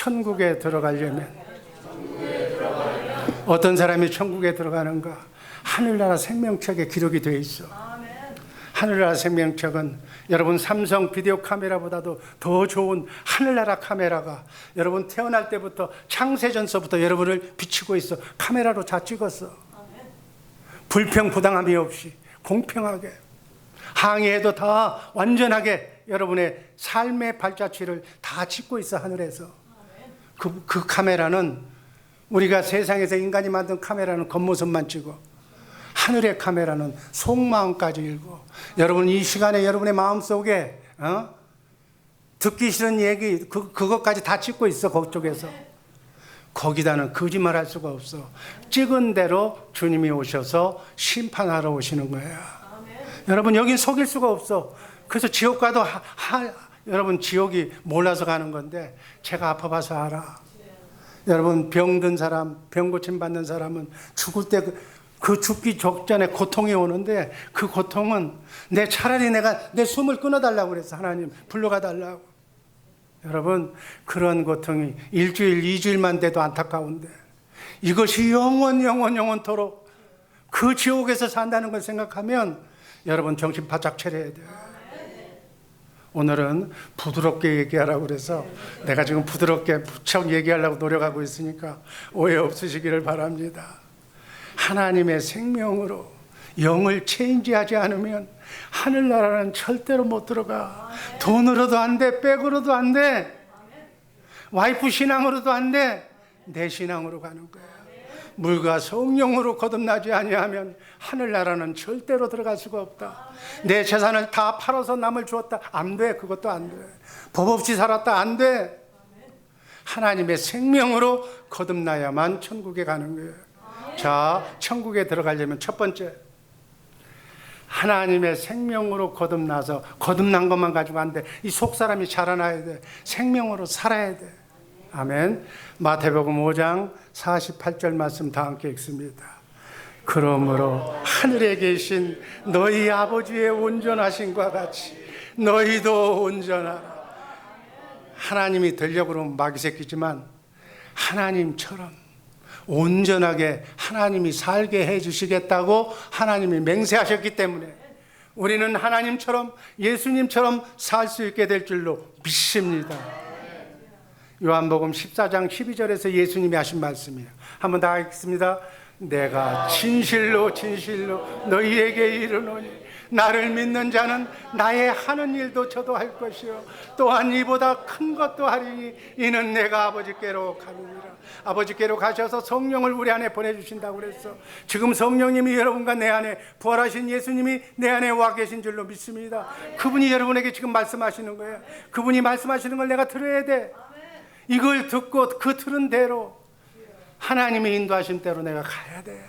천국에 들어가려면 어떤 사람이 천국에 들어가는가? 하늘나라 생명책에 기록이 되어 있어. 하늘나라 생명책은 여러분 삼성 비디오 카메라보다도 더 좋은 하늘나라 카메라가 여러분 태어날 때부터 창세전서부터 여러분을 비추고 있어. 카메라로 다 찍었어. 불평부당함이 없이 공평하게 항해해도 다 완전하게 여러분의 삶의 발자취를 다 찍고 있어. 하늘에서 그 카메라는 우리가 세상에서 인간이 만든 카메라는 겉모습만 찍어. 하늘의 카메라는 속마음까지 읽고. 여러분 이 시간에 여러분의 마음속에 듣기 싫은 얘기 그것까지 다 찍고 있어. 그쪽에서 거기다는 거짓말할 수가 없어. 찍은 대로 주님이 오셔서 심판하러 오시는 거야. 여러분 여긴 속일 수가 없어. 그래서 지옥 가도 여러분 지옥이 몰라서 가는 건데 제가 아파봐서 알아. 여러분 병든 사람, 병 고침 받는 사람은 죽을 때 그 죽기 직전에 고통이 오는데 그 고통은 차라리 내가 내 숨을 끊어달라고 그랬어. 하나님 불러가달라고. 여러분 그런 고통이 일주일, 2주일만 돼도 안타까운데 이것이 영원토록 그 지옥에서 산다는 걸 생각하면 여러분 정신 바짝 차려야 돼요. 오늘은 부드럽게 얘기하라고 그래서 내가 지금 부드럽게 무척 얘기하려고 노력하고 있으니까 오해 없으시기를 바랍니다. 하나님의 생명으로 영을 체인지하지 않으면 하늘나라는 절대로 못 들어가. 돈으로도 안 돼, 백으로도 안 돼, 와이프 신앙으로도 안 돼. 내 신앙으로 가는 거야. 물과 성령으로 거듭나지 아니하면 하늘나라는 절대로 들어갈 수가 없다. 내 재산을 다 팔아서 남을 주었다, 안 돼. 그것도 안 돼. 법 없이 살았다, 안 돼. 하나님의 생명으로 거듭나야만 천국에 가는 거예요. 자, 천국에 들어가려면 첫 번째 하나님의 생명으로 거듭나서, 거듭난 것만 가지고 안 돼. 이 속 사람이 자라나야 돼. 생명으로 살아야 돼. 아멘. 마태복음 5장 48절 말씀 다 함께 읽습니다. 그러므로 하늘에 계신 너희 아버지의 온전하심과 같이 너희도 온전하라. 하나님이 되려고 그러면 마귀 새끼지만 하나님처럼 온전하게 하나님이 살게 해주시겠다고 하나님이 맹세하셨기 때문에 우리는 하나님처럼, 예수님처럼 살 수 있게 될 줄로 믿습니다. 요한복음 14장 12절에서 예수님이 하신 말씀이에요. 한번 다 읽습니다. 내가 진실로 너희에게 이르노니 나를 믿는 자는 나의 하는 일도 저도 할 것이요 또한 이보다 큰 것도 하리니 이는 내가 아버지께로 가느니라. 아버지께로 가셔서 성령을 우리 안에 보내주신다고 그랬어. 지금 성령님이 여러분과 내 안에, 부활하신 예수님이 내 안에 와 계신 줄로 믿습니다. 그분이 여러분에게 지금 말씀하시는 거예요. 그분이 말씀하시는 걸 내가 들어야 돼. 이걸 듣고 그 들은 대로 하나님이 인도하신 대로 내가 가야 돼.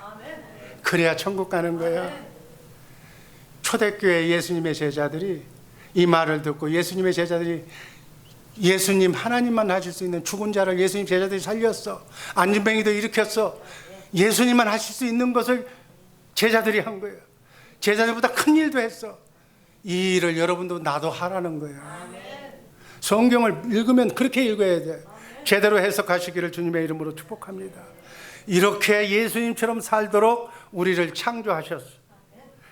그래야 천국 가는 거야. 초대교회 예수님의 제자들이 이 말을 듣고 예수님의 제자들이 예수님 하나님만 하실 수 있는 죽은 자를 예수님 제자들이 살렸어. 안진뱅이도 일으켰어. 예수님만 하실 수 있는 것을 제자들이 한 거예요. 제자들보다 큰 일도 했어. 이 일을 여러분도 나도 하라는 거야. 성경을 읽으면 그렇게 읽어야 돼. 제대로 해석하시기를 주님의 이름으로 축복합니다. 이렇게 예수님처럼 살도록 우리를 창조하셨어.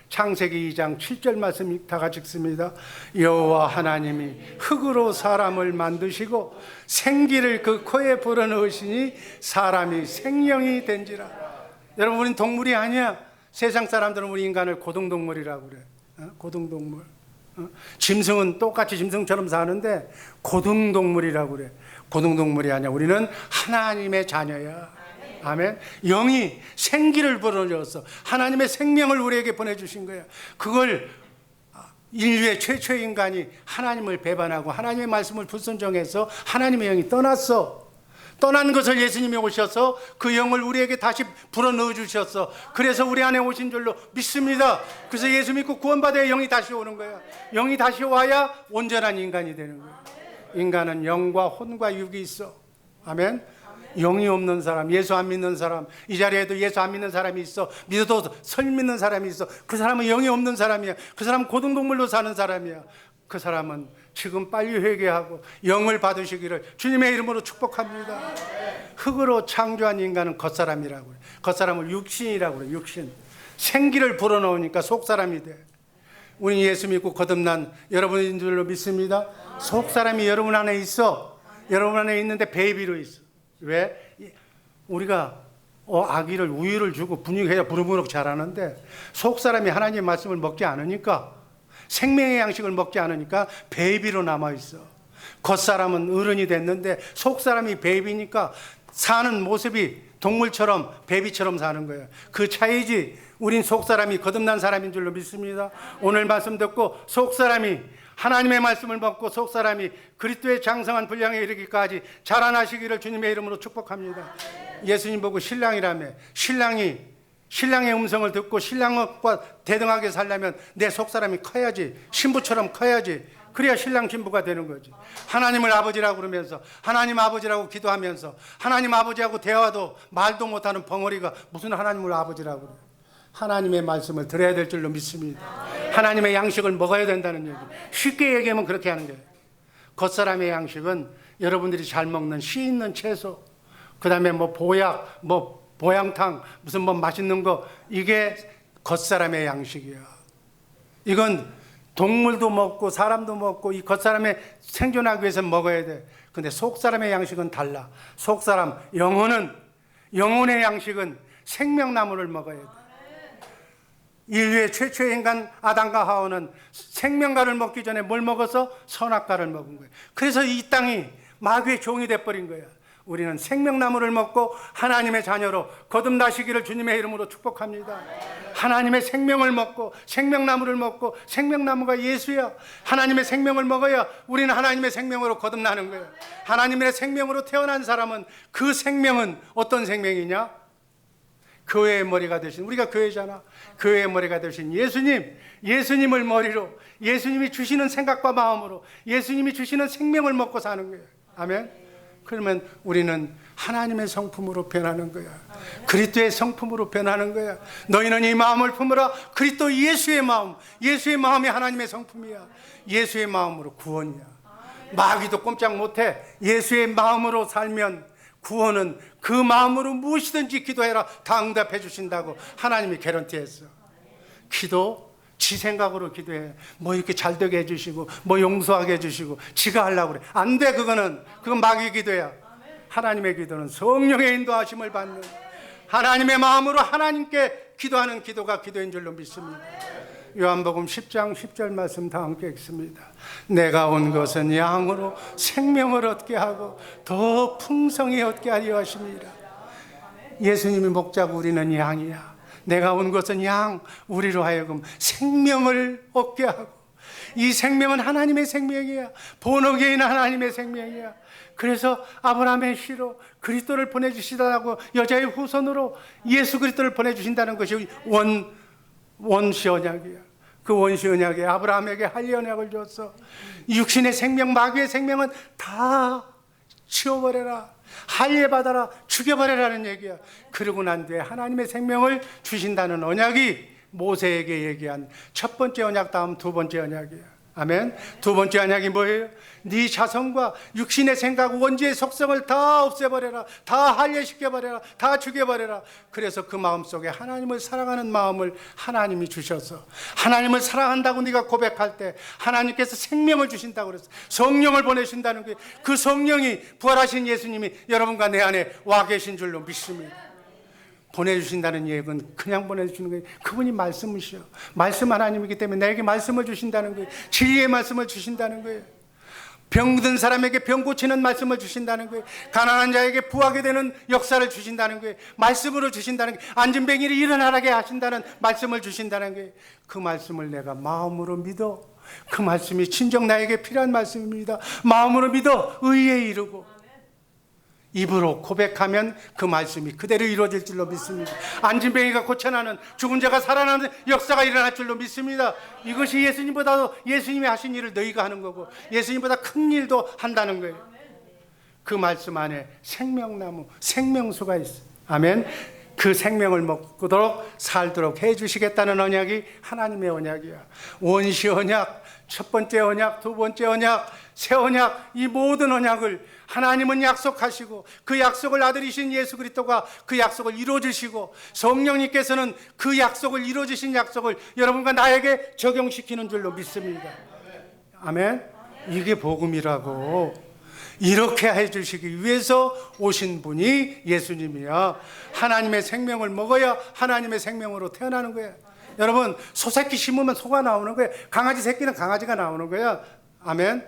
창세기 2장 7절 말씀 다 같이 읽습니다. 여호와 하나님이 흙으로 사람을 만드시고 생기를 그 코에 불어넣으시니 사람이 생명이 된지라. 여러분 우린 동물이 아니야. 세상 사람들은 우리 인간을 고등동물이라고 그래. 고등동물. 짐승은 똑같이 짐승처럼 사는데 고등동물이라고 그래. 고등동물이 아니야. 우리는 하나님의 자녀야. 아멘. 영이 생기를 불어넣었어. 하나님의 생명을 우리에게 보내주신 거야. 그걸 인류의 최초의 인간이 하나님을 배반하고 하나님의 말씀을 불순종해서 하나님의 영이 떠났어. 떠난 것을 예수님이 오셔서 그 영을 우리에게 다시 불어넣어 주셨어. 그래서 우리 안에 오신 줄로 믿습니다. 그래서 예수 믿고 구원받아야 영이 다시 오는 거야. 영이 다시 와야 온전한 인간이 되는 거야. 인간은 영과 혼과 육이 있어. 아멘. 영이 없는 사람, 예수 안 믿는 사람, 이 자리에도 예수 안 믿는 사람이 있어. 믿어도 설 믿는 사람이 있어. 그 사람은 영이 없는 사람이야. 그 사람은 고등동물로 사는 사람이야. 그 사람은 지금 빨리 회개하고 영을 받으시기를 주님의 이름으로 축복합니다. 흙으로 창조한 인간은 겉사람이라고 그래. 겉사람을 육신이라고 그래. 육신. 생기를 불어넣으니까 속사람이 돼. 우리 예수 믿고 거듭난 여러분인 줄로 믿습니다. 속사람이 여러분 안에 있어. 여러분 안에 있는데 베이비로 있어. 왜? 우리가 아기를 우유를 주고 분유해야 부르부룩 자라는데 속사람이 하나님의 말씀을 먹지 않으니까, 생명의 양식을 먹지 않으니까 베이비로 남아있어. 겉사람은 어른이 됐는데 속사람이 베이비니까 사는 모습이 동물처럼 베이비처럼 사는 거예요. 그 차이지. 우린 속사람이 거듭난 사람인 줄로 믿습니다. 오늘 말씀 듣고 속사람이 하나님의 말씀을 먹고 속사람이 그리스도의 장성한 분량에 이르기까지 자라나시기를 주님의 이름으로 축복합니다. 예수님 보고 신랑이라며, 신랑의 음성을 듣고 신랑과 대등하게 살려면 내 속사람이 커야지, 신부처럼 커야지. 그래야 신랑 신부가 되는 거지. 하나님을 아버지라고 그러면서, 하나님 아버지라고 기도하면서, 하나님 아버지하고 대화도 말도 못하는 벙어리가 무슨 하나님을 아버지라고 그래요. 하나님의 말씀을 들어야 될 줄로 믿습니다. 하나님의 양식을 먹어야 된다는 얘기. 쉽게 얘기하면 그렇게 하는 거예요. 겉사람의 양식은 여러분들이 잘 먹는 씨 있는 채소, 그 다음에 뭐 보약, 뭐 보양탕, 무슨 뭐 맛있는 거, 이게 겉사람의 양식이야. 이건 동물도 먹고 사람도 먹고 이 겉사람의 생존하기 위해서 먹어야 돼. 근데 속사람의 양식은 달라. 속사람, 영혼의 양식은 생명나무를 먹어야 돼. 인류의 최초의 인간 아담과 하와는 생명과를 먹기 전에 뭘 먹어서? 선악과를 먹은 거예요. 그래서 이 땅이 마귀의 종이 돼버린 거야. 우리는 생명나무를 먹고 하나님의 자녀로 거듭나시기를 주님의 이름으로 축복합니다. 하나님의 생명을 먹고 생명나무를 먹고, 생명나무가 예수야. 하나님의 생명을 먹어야 우리는 하나님의 생명으로 거듭나는 거예요. 하나님의 생명으로 태어난 사람은 그 생명은 어떤 생명이냐? 교회의 머리가 되신, 우리가 교회잖아. 교회의 머리가 되신 예수님을 머리로, 예수님이 주시는 생각과 마음으로, 예수님이 주시는 생명을 먹고 사는 거예요. 아멘. 그러면 우리는 하나님의 성품으로 변하는 거야. 그리스도의 성품으로 변하는 거야. 너희는 이 마음을 품으라. 그리스도 예수의 마음, 예수의 마음이 하나님의 성품이야. 예수의 마음으로 구원이야. 마귀도 꼼짝 못해. 예수의 마음으로 살면 구원은 그 마음으로 무엇이든지 기도해라 다 응답해 주신다고 하나님이 개런티했어. 기도 지 생각으로 기도해. 뭐 이렇게 잘 되게 해주시고 뭐 용서하게 해주시고 지가 하려고 그래. 안 돼. 그건 마귀 기도야. 하나님의 기도는 성령의 인도하심을 받는, 하나님의 마음으로 하나님께 기도하는 기도가 기도인 줄로 믿습니다. 요한복음 10장 10절 말씀 다 함께 읽습니다. 내가 온 것은 양으로 생명을 얻게 하고 더 풍성히 얻게 하려 하심이라. 예수님이 목자고 우리는 양이야. 내가 온 것은 양, 우리로 하여금 생명을 얻게 하고, 이 생명은 하나님의 생명이야. 본어게인 하나님의 생명이야. 그래서 아브라함의 씨로 그리스도를 보내주시다고, 여자의 후손으로 예수 그리스도를 보내주신다는 것이 원시 언약이야. 그 원시 언약에 아브라함에게 할례 언약을 줬어. 육신의 생명, 마귀의 생명은 다 치워버려라, 할례 받아라, 죽여버려라는 얘기야. 그러고 난 뒤에 하나님의 생명을 주신다는 언약이 모세에게 얘기한 첫 번째 언약 다음 두 번째 언약이야. 아멘. 두 번째 언약이 뭐예요? 네 자성과 육신의 생각, 원죄의 속성을 다 없애버려라, 다 할례시켜버려라, 다 죽여버려라. 그래서 그 마음속에 하나님을 사랑하는 마음을 하나님이 주셔서, 하나님을 사랑한다고 네가 고백할 때 하나님께서 생명을 주신다고 그랬어. 성령을 보내신다는 게, 그 성령이 부활하신 예수님이 여러분과 내 안에 와 계신 줄로 믿습니다. 보내주신다는 얘기는 그냥 보내주시는 거예요. 그분이 말씀이시여. 말씀 하나님이기 때문에 나에게 말씀을 주신다는 거예요. 진리의 말씀을 주신다는 거예요. 병든 사람에게 병 고치는 말씀을 주신다는 거예요. 가난한 자에게 부하게 되는 역사를 주신다는 거예요. 말씀으로 주신다는 거예요. 앉은 뱅이를 일어나게 하신다는 말씀을 주신다는 거예요. 그 말씀을 내가 마음으로 믿어. 그 말씀이 진정 나에게 필요한 말씀입니다. 마음으로 믿어 의에 이르고, 입으로 고백하면 그 말씀이 그대로 이루어질 줄로 믿습니다. 안진뱅이가 고쳐나는, 죽은 자가 살아나는 역사가 일어날 줄로 믿습니다. 이것이 예수님보다도, 예수님이 하신 일을 너희가 하는 거고 예수님보다 큰 일도 한다는 거예요. 그 말씀 안에 생명나무, 생명수가 있어요. 아멘. 그 생명을 먹도록 살도록 해주시겠다는 언약이 하나님의 언약이야. 원시 언약, 첫 번째 언약, 두 번째 언약, 새 언약, 이 모든 언약을 하나님은 약속하시고 그 약속을 아들이신 예수 그리스도가 그 약속을 이루어주시고 성령님께서는 그 약속을 이루어주신 약속을 여러분과 나에게 적용시키는 줄로 믿습니다. 아멘. 이게 복음이라고. 이렇게 해주시기 위해서 오신 분이 예수님이야. 하나님의 생명을 먹어야 하나님의 생명으로 태어나는 거야. 여러분, 소새끼 심으면 소가 나오는 거야. 강아지 새끼는 강아지가 나오는 거야. 아멘.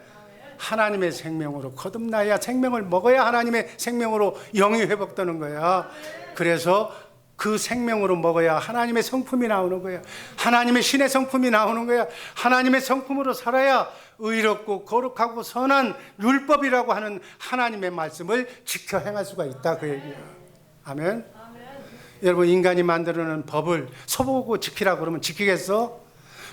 하나님의 생명으로 거듭나야, 생명을 먹어야 하나님의 생명으로 영이 회복되는 거야. 그래서 그 생명으로 먹어야 하나님의 성품이 나오는 거야. 하나님의 신의 성품이 나오는 거야. 하나님의 성품으로 살아야 의롭고 거룩하고 선한 율법이라고 하는 하나님의 말씀을 지켜 행할 수가 있다, 그 얘기야. 아멘. 여러분, 인간이 만들어낸 법을 소보고 지키라고 그러면 지키겠어?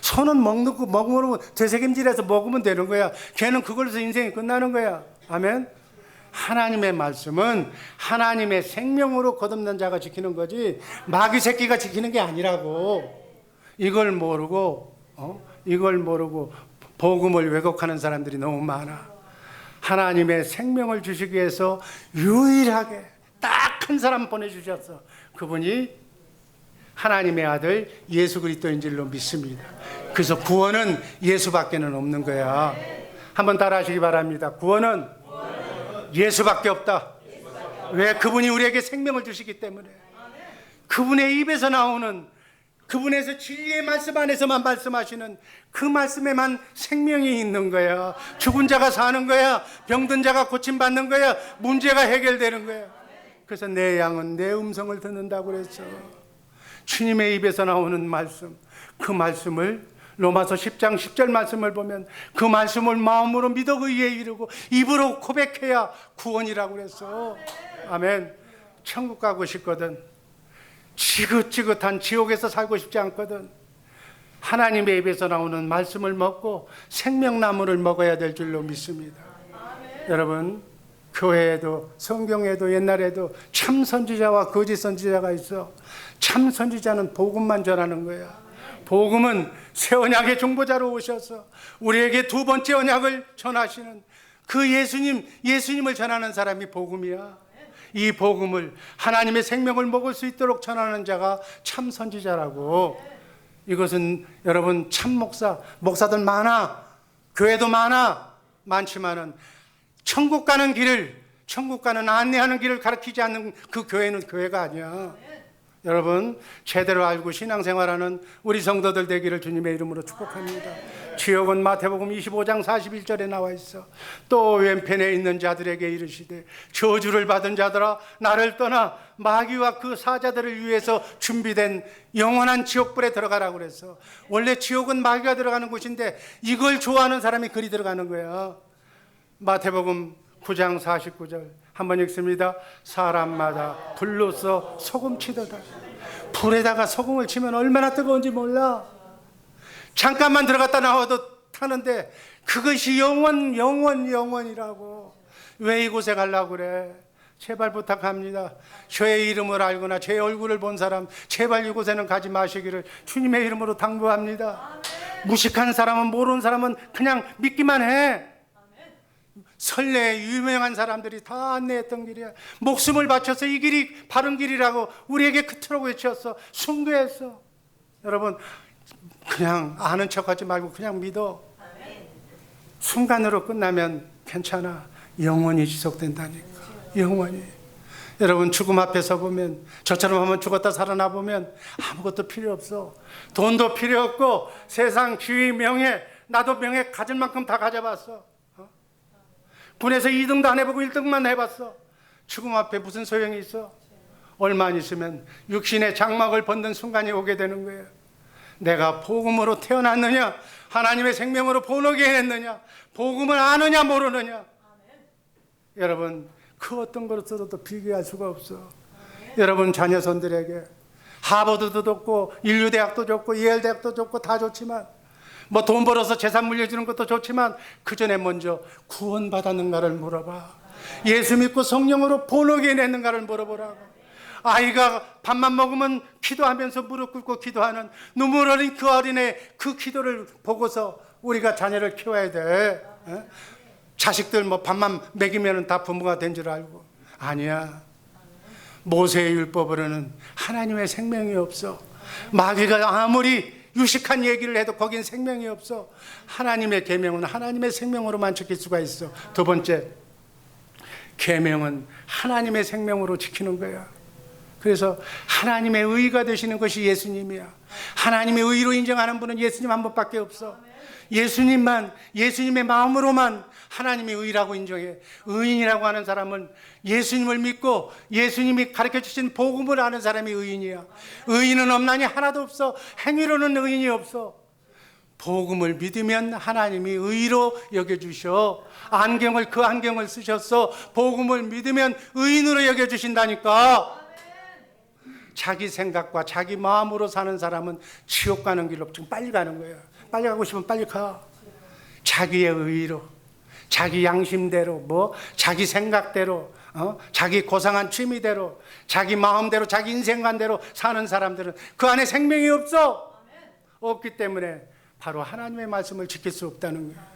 소는 먹으면 되새김질해서 먹으면 되는 거야. 걔는 그걸로서 인생이 끝나는 거야. 아멘. 하나님의 말씀은 하나님의 생명으로 거듭난 자가 지키는 거지 마귀 새끼가 지키는 게 아니라고. 이걸 모르고 복음을 왜곡하는 사람들이 너무 많아. 하나님의 생명을 주시기 위해서 유일하게 딱 한 사람 보내주셨어. 그분이 하나님의 아들 예수 그리스도인 줄로 믿습니다. 그래서 구원은 예수밖에는 없는 거야. 한번 따라하시기 바랍니다. 구원은 예수밖에 없다. 왜? 그분이 우리에게 생명을 주시기 때문에. 그분의 입에서 나오는, 그분에서 진리의 말씀 안에서만 말씀하시는 그 말씀에만 생명이 있는 거야. 죽은 자가 사는 거야. 병든 자가 고침받는 거야. 문제가 해결되는 거야. 그래서 내 양은 내 음성을 듣는다고 그랬어. 주님의 입에서 나오는 말씀, 그 말씀을 로마서 10장 10절 말씀을 보면 그 말씀을 마음으로 믿어 의에 이르고 입으로 고백해야 구원이라고 그랬어. 아멘. 천국 가고 싶거든. 지긋지긋한 지옥에서 살고 싶지 않거든. 하나님의 입에서 나오는 말씀을 먹고 생명나무를 먹어야 될 줄로 믿습니다. 여러분, 교회에도 성경에도 옛날에도 참 선지자와 거짓 선지자가 있어. 참 선지자는 복음만 전하는 거야. 복음은 새 언약의 중보자로 오셔서 우리에게 두 번째 언약을 전하시는 그 예수님을 전하는 사람이 복음이야. 이 복음을 하나님의 생명을 먹을 수 있도록 전하는 자가 참 선지자라고. 이것은 여러분, 참 목사들 많아. 교회도 많지만은 천국 가는 길을, 천국 가는 안내하는 길을 가르치지 않는 그 교회는 교회가 아니야. 여러분, 제대로 알고 신앙생활하는 우리 성도들 되기를 주님의 이름으로 축복합니다. 지옥은 마태복음 25장 41절에 나와 있어. 또 왼편에 있는 자들에게 이르시되 저주를 받은 자들아 나를 떠나 마귀와 그 사자들을 위해서 준비된 영원한 지옥불에 들어가라고 그랬어. 원래 지옥은 마귀가 들어가는 곳인데 이걸 좋아하는 사람이 그리 들어가는 거야. 마태복음 9장 49절 한번 읽습니다. 사람마다 불로써 소금 치도다. 불에다가 소금을 치면 얼마나 뜨거운지 몰라. 잠깐만 들어갔다 나와도 타는데 그것이 영원이라고. 왜 이곳에 가려고 그래? 제발 부탁합니다. 죄의 이름을 알거나 죄의 얼굴을 본 사람 제발 이곳에는 가지 마시기를 주님의 이름으로 당부합니다. 무식한 사람은, 모르는 사람은 그냥 믿기만 해. 설레 유명한 사람들이 다 안내했던 길이야. 목숨을 바쳐서 이 길이 바른 길이라고 우리에게 그토록 외쳤어. 숭배했어. 여러분, 그냥 아는 척하지 말고 그냥 믿어. 순간으로 끝나면 괜찮아. 영원히 지속된다니까. 영원히. 여러분, 죽음 앞에 서 보면, 저처럼 한번 죽었다 살아나 보면 아무것도 필요 없어. 돈도 필요 없고 세상 지위 명예, 나도 명예 가질 만큼 다 가져봤어. 군에서 2등도 안 해보고 1등만 해봤어. 죽음 앞에 무슨 소용이 있어? 얼마 안 있으면 육신의 장막을 벗는 순간이 오게 되는 거예요. 내가 복음으로 태어났느냐, 하나님의 생명으로 본오게 했느냐, 복음을 아느냐 모르느냐. 여러분, 그 어떤 것으로도 비교할 수가 없어. 여러분 자녀손들에게 하버드도 좋고 인류대학도 좋고 예일대학도 좋고 다 좋지만, 뭐 돈 벌어서 재산 물려주는 것도 좋지만 그 전에 먼저 구원받았는가를 물어봐. 예수 믿고 성령으로 본오게 냈는가를 물어보라고. 아이가 밥만 먹으면 기도하면서 무릎 꿇고 기도하는 눈물 흘린 그 어린의 그 기도를 보고서 우리가 자녀를 키워야 돼. 자식들 뭐 밥만 먹이면 다 부모가 된 줄 알고. 아니야. 모세의 율법으로는 하나님의 생명이 없어. 마귀가 아무리 유식한 얘기를 해도 거긴 생명이 없어. 하나님의 계명은 하나님의 생명으로만 지킬 수가 있어. 두 번째, 계명은 하나님의 생명으로 지키는 거야. 그래서 하나님의 의가 되시는 것이 예수님이야. 하나님의 의로 인정하는 분은 예수님 한 분밖에 없어. 예수님만, 예수님의 마음으로만 하나님의 의라고 인정해. 의인이라고 하는 사람은 예수님을 믿고 예수님이 가르쳐 주신 복음을 아는 사람이 의인이야. 의인은 없나니 하나도 없어. 행위로는 의인이 없어. 복음을 믿으면 하나님이 의로 여겨주셔. 그 안경을 쓰셨어. 복음을 믿으면 의인으로 여겨주신다니까. 자기 생각과 자기 마음으로 사는 사람은 지옥 가는 길로 지금 빨리 가는 거예요. 빨리 가고 싶으면 빨리 가. 자기의 의로, 자기 양심대로, 자기 생각대로, 자기 고상한 취미대로, 자기 마음대로, 자기 인생관대로 사는 사람들은 그 안에 생명이 없어. 없기 때문에 바로 하나님의 말씀을 지킬 수 없다는 거예요.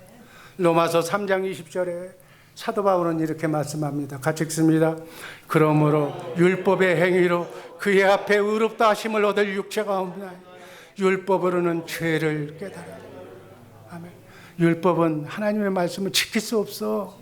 로마서 3장 20절에 사도 바울은 이렇게 말씀합니다. 같이 읽습니다. 그러므로 율법의 행위로 그의 앞에 의롭다 하심을 얻을 육체가 없나니 율법으로는 죄를 깨달아. 아멘. 율법은 하나님의 말씀을 지킬 수 없어.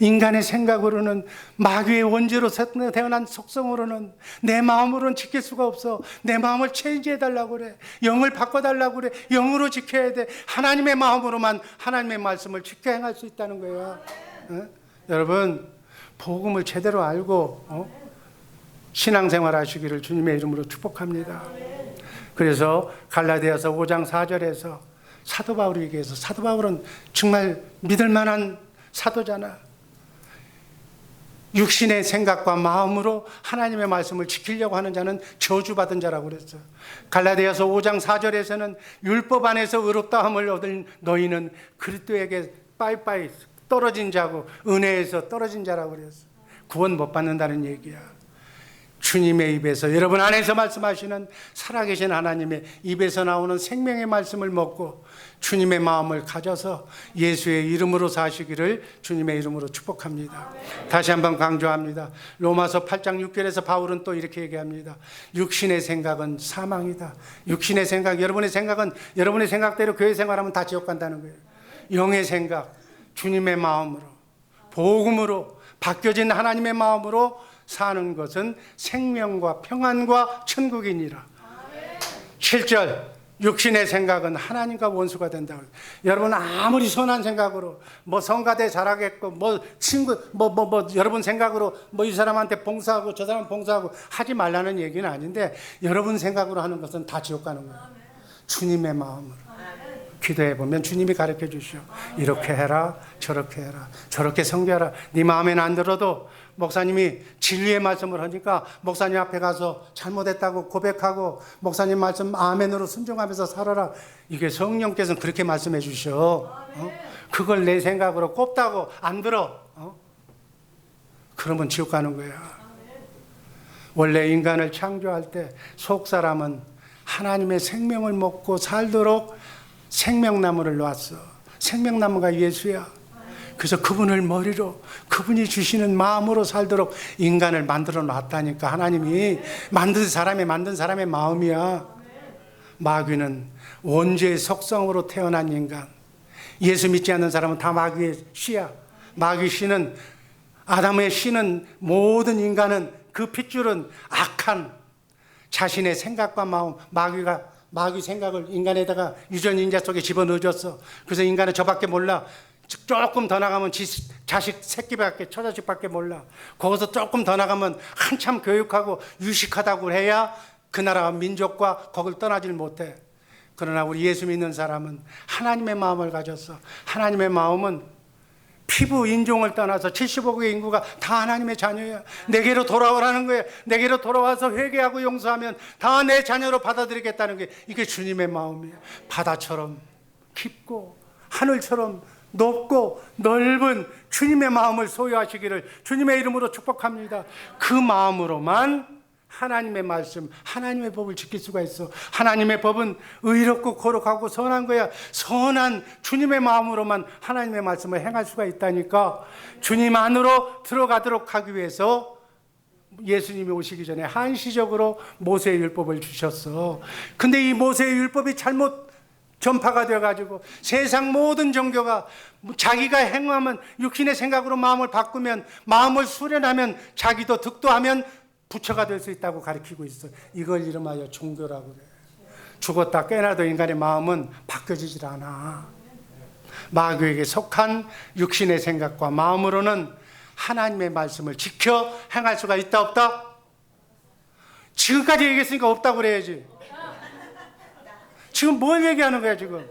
인간의 생각으로는, 마귀의 원죄로 태어난 속성으로는, 내 마음으로는 지킬 수가 없어. 내 마음을 체인지해달라고 그래. 영을 바꿔달라고 그래. 영으로 지켜야 돼. 하나님의 마음으로만 하나님의 말씀을 지켜 행할 수 있다는 거예요. 여러분, 복음을 제대로 알고 신앙생활 하시기를 주님의 이름으로 축복합니다. 그래서 갈라디아서 5장 4절에서 사도 바울이 얘기해서, 사도 바울은 정말 믿을 만한 사도잖아. 육신의 생각과 마음으로 하나님의 말씀을 지키려고 하는 자는 저주받은 자라고 그랬어. 갈라디아서 5장 4절에서는 율법 안에서 의롭다함을 얻은 너희는 그리스도에게 빠이빠이 떨어진 자고 은혜에서 떨어진 자라고 그랬어. 구원 못 받는다는 얘기야. 주님의 입에서, 여러분 안에서 말씀하시는 살아계신 하나님의 입에서 나오는 생명의 말씀을 먹고 주님의 마음을 가져서 예수의 이름으로 사시기를 주님의 이름으로 축복합니다. 다시 한번 강조합니다. 로마서 8장 6절에서 바울은 또 이렇게 얘기합니다. 육신의 생각은 사망이다. 육신의 생각, 여러분의 생각은 여러분의 생각대로 교회 생활하면 다 지옥 간다는 거예요. 영의 생각, 주님의 마음으로, 복음으로 바뀌어진 하나님의 마음으로 사는 것은 생명과 평안과 천국이니라. 7절, 육신의 생각은 하나님과 원수가 된다. 여러분 아무리 선한 생각으로 성가대 잘하겠고 친구 여러분 생각으로 이 사람한테 봉사하고 저 사람 봉사하고 하지 말라는 얘기는 아닌데, 여러분 생각으로 하는 것은 다 지옥 가는 거예요. 주님의 마음으로 기도해 보면 주님이 가르쳐 주시오. 이렇게 해라, 저렇게 해라, 저렇게 섬겨라. 네 마음에는 안 들어도 목사님이 진리의 말씀을 하니까 목사님 앞에 가서 잘못했다고 고백하고 목사님 말씀 아멘으로 순종하면서 살아라. 이게 성령께서는 그렇게 말씀해 주셔. 그걸 내 생각으로 꼽다고 안 들어. 그러면 지옥 가는 거야. 원래 인간을 창조할 때 속사람은 하나님의 생명을 먹고 살도록 생명나무를 놓았어. 생명나무가 예수야. 그래서 그분을 머리로, 그분이 주시는 마음으로 살도록 인간을 만들어 놨다니까. 하나님이 만든 사람의 마음이야. 마귀는 원죄의 속성으로 태어난 인간. 예수 믿지 않는 사람은 다 마귀의 씨야. 마귀 씨는, 아담의 씨는, 모든 인간은, 그 핏줄은 악한 자신의 생각과 마음, 마귀 생각을 인간에다가 유전인자 속에 집어넣어줬어. 그래서 인간은 저밖에 몰라. 조금 더 나가면 자식 새끼밖에, 처자식밖에 몰라. 거기서 조금 더 나가면 한참 교육하고 유식하다고 해야 그 나라 민족과 거길 떠나질 못해. 그러나 우리 예수 믿는 사람은 하나님의 마음을 가졌어. 하나님의 마음은 피부 인종을 떠나서 75억의 인구가 다 하나님의 자녀야. 내게로 돌아오라는 거야. 내게로 돌아와서 회개하고 용서하면 다 내 자녀로 받아들이겠다는 게, 이게 주님의 마음이야. 바다처럼 깊고 하늘처럼 높고 넓은 주님의 마음을 소유하시기를 주님의 이름으로 축복합니다. 그 마음으로만 하나님의 말씀, 하나님의 법을 지킬 수가 있어. 하나님의 법은 의롭고 거룩하고 선한 거야. 선한 주님의 마음으로만 하나님의 말씀을 행할 수가 있다니까. 주님 안으로 들어가도록 하기 위해서 예수님이 오시기 전에 한시적으로 모세의 율법을 주셨어. 근데 이 모세의 율법이 잘못 전파가 되어가지고 세상 모든 종교가 자기가 행하면, 육신의 생각으로 마음을 바꾸면, 마음을 수련하면, 자기도 득도하면 부처가 될 수 있다고 가르치고 있어. 이걸 이름하여 종교라고 그래. 죽었다 깨어나도 인간의 마음은 바뀌어지질 않아. 마귀에게 속한 육신의 생각과 마음으로는 하나님의 말씀을 지켜 행할 수가 있다 없다? 지금까지 얘기했으니까 없다고 그래야지. 지금 뭘 얘기하는 거야 지금?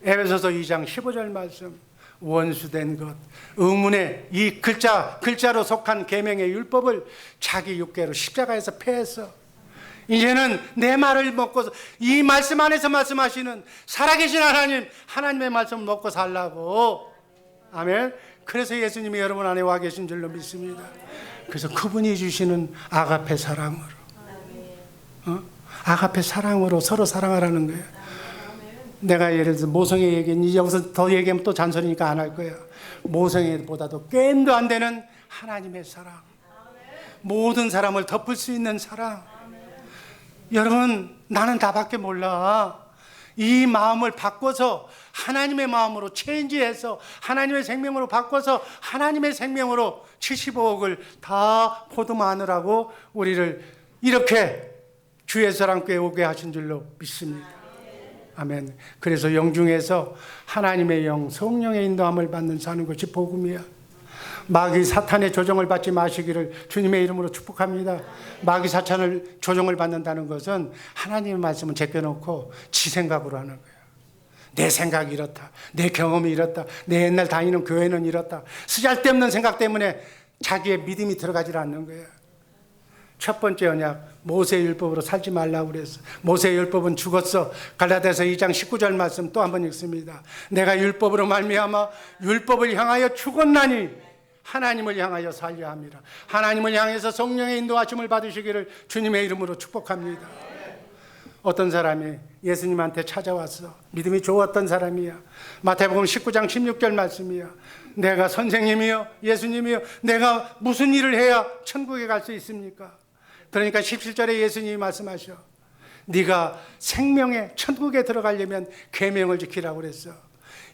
에베소서 2장 15절 말씀. 원수된 것, 의문의 이 글자로 속한 계명의 율법을 자기 육계로 십자가에서 패했어. 이제는 내 말을 먹고, 이 말씀 안에서 말씀하시는 살아계신 하나님의 말씀을 먹고 살라고. 아멘. 그래서 예수님이 여러분 안에 와 계신 줄로 믿습니다. 그래서 그분이 주시는 아가페 사랑으로, 아가페 사랑으로 서로 사랑하라는 거예요. 내가 예를 들어서 모성애 얘기는 여기서 더 얘기하면 또 잔소리니까 안 할 거야. 모성애보다도 게임도 안 되는 하나님의 사랑, 모든 사람을 덮을 수 있는 사랑. 여러분, 나는 다밖에 몰라. 이 마음을 바꿔서 하나님의 마음으로 체인지해서 하나님의 생명으로 바꿔서 하나님의 생명으로 75억을 다 포도마느라고 우리를 이렇게 주의 사랑교회 오게 하신 줄로 믿습니다. 아멘. 그래서 영중에서 하나님의 영, 성령의 인도함을 받는 사는 것이 복음이야. 마귀 사탄의 조종을 받지 마시기를 주님의 이름으로 축복합니다. 마귀 사탄을 조종을 받는다는 것은 하나님의 말씀을 제껴놓고 지 생각으로 하는 거야. 내 생각이 이렇다, 내 경험이 이렇다, 내 옛날 다니는 교회는 이렇다. 쓰잘데없는 생각 때문에 자기의 믿음이 들어가지 않는 거야. 첫 번째 언약, 모세의 율법으로 살지 말라고 그랬어. 모세의 율법은 죽었어. 갈라디아서 2장 19절 말씀 또 한번 읽습니다. 내가 율법으로 말미암아 율법을 향하여 죽었나니 하나님을 향하여 살려 합니다. 하나님을 향해서 성령의 인도하심을 받으시기를 주님의 이름으로 축복합니다. 어떤 사람이 예수님한테 찾아왔어. 믿음이 좋았던 사람이야. 마태복음 19장 16절 말씀이야. 내가 선생님이요, 예수님이요, 내가 무슨 일을 해야 천국에 갈 수 있습니까? 그러니까 17절에 예수님이 말씀하셔. 네가 생명의 천국에 들어가려면 계명을 지키라고 그랬어.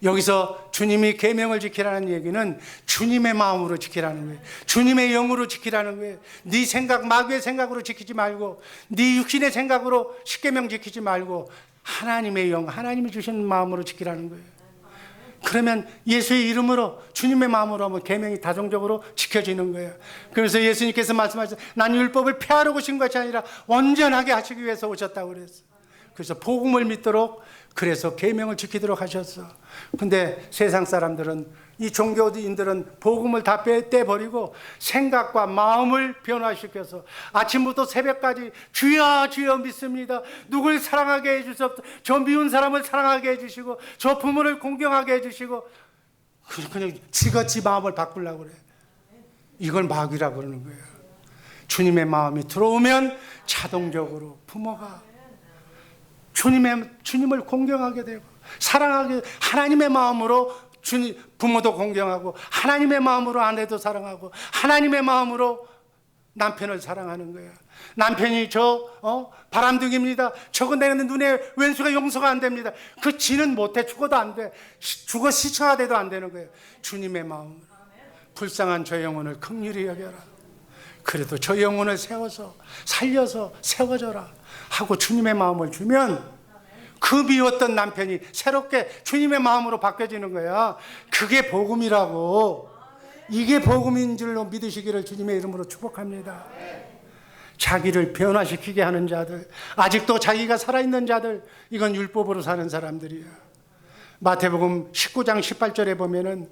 여기서 주님이 계명을 지키라는 얘기는 주님의 마음으로 지키라는 거예요. 주님의 영으로 지키라는 거예요. 네 생각, 마귀의 생각으로 지키지 말고, 네 육신의 생각으로 십계명 지키지 말고 하나님의 영, 하나님이 주신 마음으로 지키라는 거예요. 그러면 예수의 이름으로, 주님의 마음으로 하면 계명이 다종적으로 지켜지는 거예요. 그래서 예수님께서 말씀하셨어요. 난 율법을 폐하러 오신 것이 아니라 온전하게 하시기 위해서 오셨다고 그랬어요. 그래서 복음을 믿도록, 그래서 계명을 지키도록 하셨어. 근데 세상 사람들은, 이 종교인들은 복음을 다 떼버리고 생각과 마음을 변화시켜서 아침부터 새벽까지 주여 주여 믿습니다. 누굴 사랑하게 해주셔서 저 미운 사람을 사랑하게 해주시고 저 부모를 공경하게 해주시고, 그냥 지같이 마음을 바꾸려고 그래. 이걸 마귀라고 그러는 거예요. 주님의 마음이 들어오면 자동적으로 부모가 주님을 공경하게 되고, 사랑하게, 하나님의 마음으로 부모도 공경하고, 하나님의 마음으로 아내도 사랑하고, 하나님의 마음으로 남편을 사랑하는 거야. 남편이 바람둥이입니다. 저거 내 눈에 왼수가 용서가 안 됩니다. 그 지는 못해. 죽어도 안 돼. 죽어 시처가 돼도 안 되는 거예요. 주님의 마음으로. 불쌍한 저 영혼을 긍휼히 여겨라. 그래도 저 영혼을 세워서, 살려서 세워줘라 하고 주님의 마음을 주면, 그 미웠던 남편이 새롭게 주님의 마음으로 바뀌어지는 거야. 그게 복음이라고. 이게 복음인 줄로 믿으시기를 주님의 이름으로 축복합니다. 자기를 변화시키게 하는 자들, 아직도 자기가 살아있는 자들, 이건 율법으로 사는 사람들이야. 마태복음 19장 18절에 보면은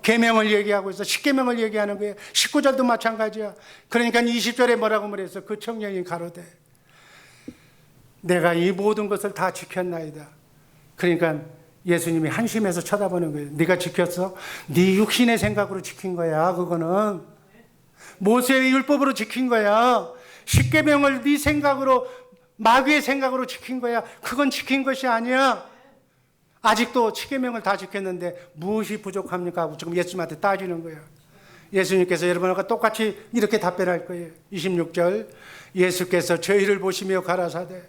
계명을 얘기하고 있어. 십계명을 얘기하는 거예요. 19절도 마찬가지야. 그러니까 20절에 뭐라고 말했어? 그 청년이 가로되 내가 이 모든 것을 다 지켰나이다. 그러니까 예수님이 한심해서 쳐다보는 거예요. 네가 지켰어? 네 육신의 생각으로 지킨 거야. 그거는 모세의 율법으로 지킨 거야. 십계명을 네 생각으로, 마귀의 생각으로 지킨 거야. 그건 지킨 것이 아니야. 아직도 십계명을 다 지켰는데 무엇이 부족합니까 하고 지금 예수님한테 따지는 거야. 예수님께서 여러분과 똑같이 이렇게 답변할 거예요. 26절, 예수께서 저희를 보시며 가라사대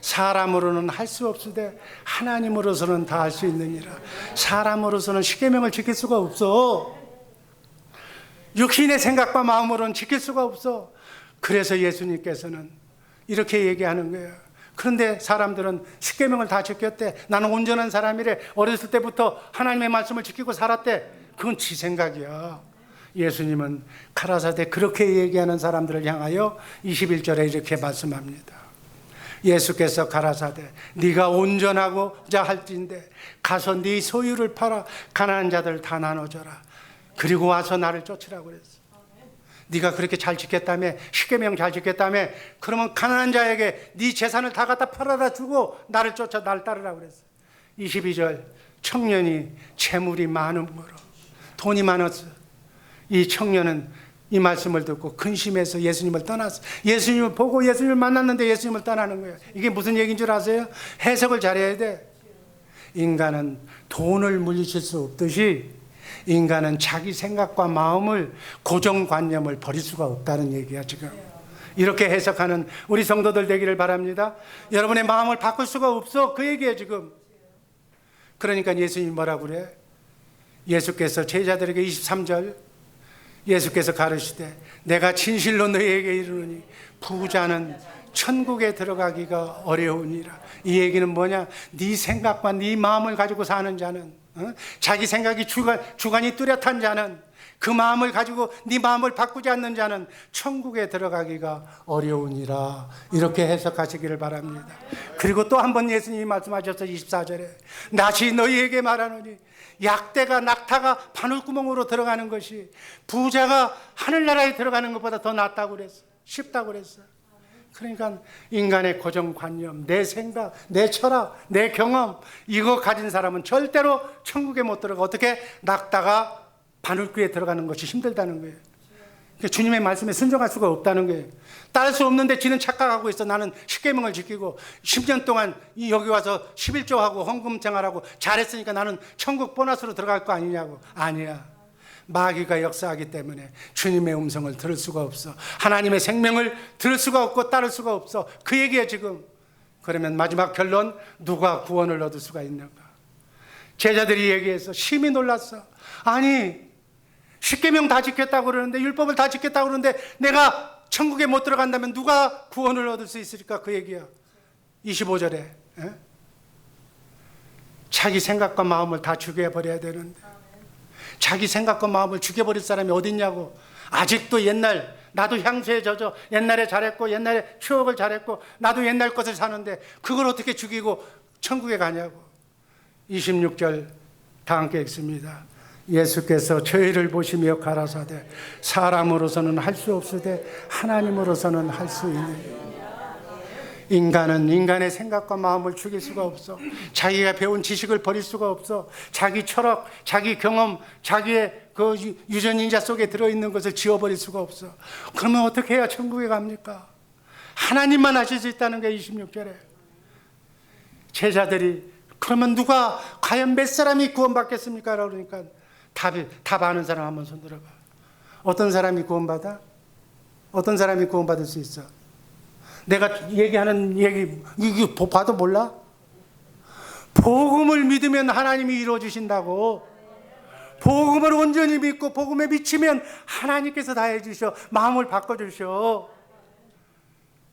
사람으로는 할 수 없으되 하나님으로서는 다 할 수 있느니라. 사람으로서는 십계명을 지킬 수가 없어. 육신의 생각과 마음으로는 지킬 수가 없어. 그래서 예수님께서는 이렇게 얘기하는 거예요. 그런데 사람들은 십계명을 다 지켰대. 나는 온전한 사람이래. 어렸을 때부터 하나님의 말씀을 지키고 살았대. 그건 지 생각이야. 예수님은 가라사대 그렇게 얘기하는 사람들을 향하여 21절에 이렇게 말씀합니다. 예수께서 가라사대 네가 온전하고자 할진대 가서 네 소유를 팔아 가난한 자들 다 나눠줘라. 그리고 와서 나를 쫓으라고 그랬어. 네가 그렇게 잘 지켰다며, 십계명 잘 지켰다며, 그러면 가난한 자에게 네 재산을 다 갖다 팔아다 주고 나를 쫓아 날 따르라고 그랬어. 22절, 청년이 재물이 많음으로, 돈이 많았어. 이 청년은 이 말씀을 듣고 근심해서 예수님을 떠났어. 예수님을 보고 예수님을 만났는데 예수님을 떠나는 거예요. 이게 무슨 얘기인 줄 아세요? 해석을 잘해야 돼. 인간은 돈을 물리칠 수 없듯이 인간은 자기 생각과 마음을, 고정관념을 버릴 수가 없다는 얘기야 지금. 이렇게 해석하는 우리 성도들 되기를 바랍니다. 여러분의 마음을 바꿀 수가 없어, 그 얘기예요 지금. 그러니까 예수님이 뭐라고 그래? 예수께서 제자들에게 23절, 예수께서 가르치되 내가 진실로 너희에게 이르노니 부자는 천국에 들어가기가 어려우니라. 이 얘기는 뭐냐? 네 생각과 네 마음을 가지고 사는 자는, 자기 생각이 주관이 뚜렷한 자는, 그 마음을 가지고 네 마음을 바꾸지 않는 자는 천국에 들어가기가 어려우니라. 이렇게 해석하시기를 바랍니다. 그리고 또 한 번 예수님이 말씀하셔서 24절에 낫이 너희에게 말하노니 약대가, 낙타가 바늘구멍으로 들어가는 것이 부자가 하늘나라에 들어가는 것보다 더 낫다고 그랬어. 쉽다고 그랬어. 그러니까 인간의 고정관념, 내 생각, 내 철학, 내 경험, 이거 가진 사람은 절대로 천국에 못 들어가. 어떻게? 낙타가 바늘귀에 들어가는 것이 힘들다는 거예요. 그러니까 주님의 말씀에 순종할 수가 없다는 거예요. 따를 수 없는데 지는 착각하고 있어. 나는 십계명을 지키고 10년 동안 여기 와서 11조하고 헌금 생활하고 잘했으니까 나는 천국 보너스로 들어갈 거 아니냐고. 아니야. 마귀가 역사하기 때문에 주님의 음성을 들을 수가 없어. 하나님의 생명을 들을 수가 없고 따를 수가 없어. 그 얘기야 지금. 그러면 마지막 결론, 누가 구원을 얻을 수가 있는가? 제자들이 얘기해서 심히 놀랐어. 아니, 십계명 다 지켰다고 그러는데, 율법을 다 지켰다고 그러는데 내가 천국에 못 들어간다면 누가 구원을 얻을 수 있을까? 그 얘기야. 25절에 자기 생각과 마음을 다 죽여버려야 되는데, 자기 생각과 마음을 죽여버릴 사람이 어디 있냐고. 아직도 옛날, 나도 향수에 젖어 옛날에 잘했고 옛날에 추억을 잘했고 나도 옛날 것을 사는데 그걸 어떻게 죽이고 천국에 가냐고. 26절 다 함께 읽습니다. 예수께서 저희를 보시며 가라사대 사람으로서는 할 수 없으되 하나님으로서는 할 수 있느니라. 인간은 인간의 생각과 마음을 죽일 수가 없어. 자기가 배운 지식을 버릴 수가 없어. 자기 철학, 자기 경험, 자기의 그 유전인자 속에 들어있는 것을 지워버릴 수가 없어. 그러면 어떻게 해야 천국에 갑니까? 하나님만 하실 수 있다는 게 26절에. 제자들이 그러면 누가, 과연 몇 사람이 구원받겠습니까? 그러니까 답 아는 사람 한번 손 들어봐. 어떤 사람이 구원받아? 어떤 사람이 구원받을 수 있어? 내가 얘기하는 얘기 이거 봐도 몰라? 복음을 믿으면 하나님이 이루어주신다고. 복음을 온전히 믿고 복음에 미치면 하나님께서 다 해주셔. 마음을 바꿔주셔.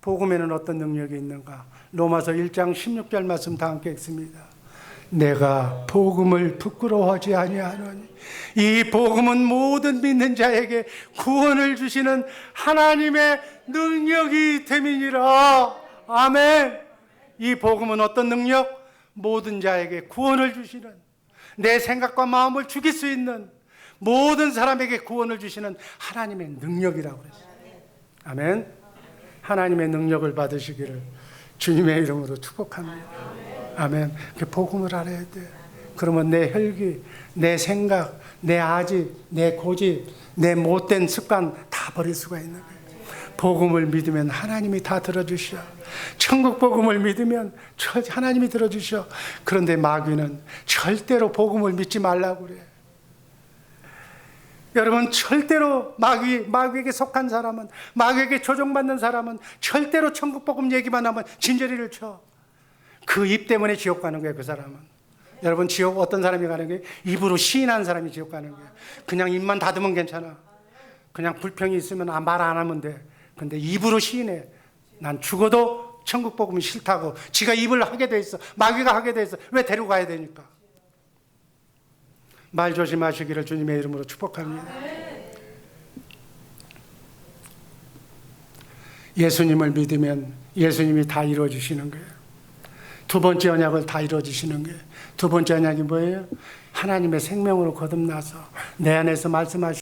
복음에는 어떤 능력이 있는가? 로마서 1장 16절 말씀 다 함께 읽습니다. 내가 복음을 부끄러워하지 아니하노니 이 복음은 모든 믿는 자에게 구원을 주시는 하나님의 능력이 됨이니라. 아멘. 이 복음은 어떤 능력? 모든 자에게 구원을 주시는, 내 생각과 마음을 죽일 수 있는, 모든 사람에게 구원을 주시는 하나님의 능력이라고 그랬어요. 아멘. 하나님의 능력을 받으시기를 주님의 이름으로 축복합니다. 아멘. 복음을 알아야 돼. 그러면 내 혈기, 내 생각, 내 아집, 내 고집, 내 못된 습관 다 다 버릴 수가 있는 거예요. 복음을 믿으면 하나님이 다 들어주셔. 천국 복음을 믿으면 하나님이 들어주셔. 그런데 마귀는 절대로 복음을 믿지 말라고 그래. 여러분, 절대로 마귀에게 속한 사람은, 마귀에게 조종받는 사람은 절대로 천국 복음 얘기만 하면 진저리를 쳐. 그 입 때문에 지옥 가는 거예요, 그 사람은. 여러분, 지옥 어떤 사람이 가는 거예요? 입으로 시인한 사람이 지옥 가는 거예요. 그냥 입만 닫으면 괜찮아. 그냥 불평이 있으면 말 안 하면 돼. 근데 입으로 시인해. 난 죽어도 천국 복음이 싫다고. 지가 입을 하게 돼 있어. 마귀가 하게 돼 있어. 왜 데리고 가야 되니까? 말 조심하시기를 주님의 이름으로 축복합니다. 예수님을 믿으면 예수님이 다 이루어주시는 거예요. 두 번째 언약을 다 이루어주시는 거예요. 두 번째 언약이 뭐예요? 하나님의 생명으로 거듭나서 내 안에서 말씀하시는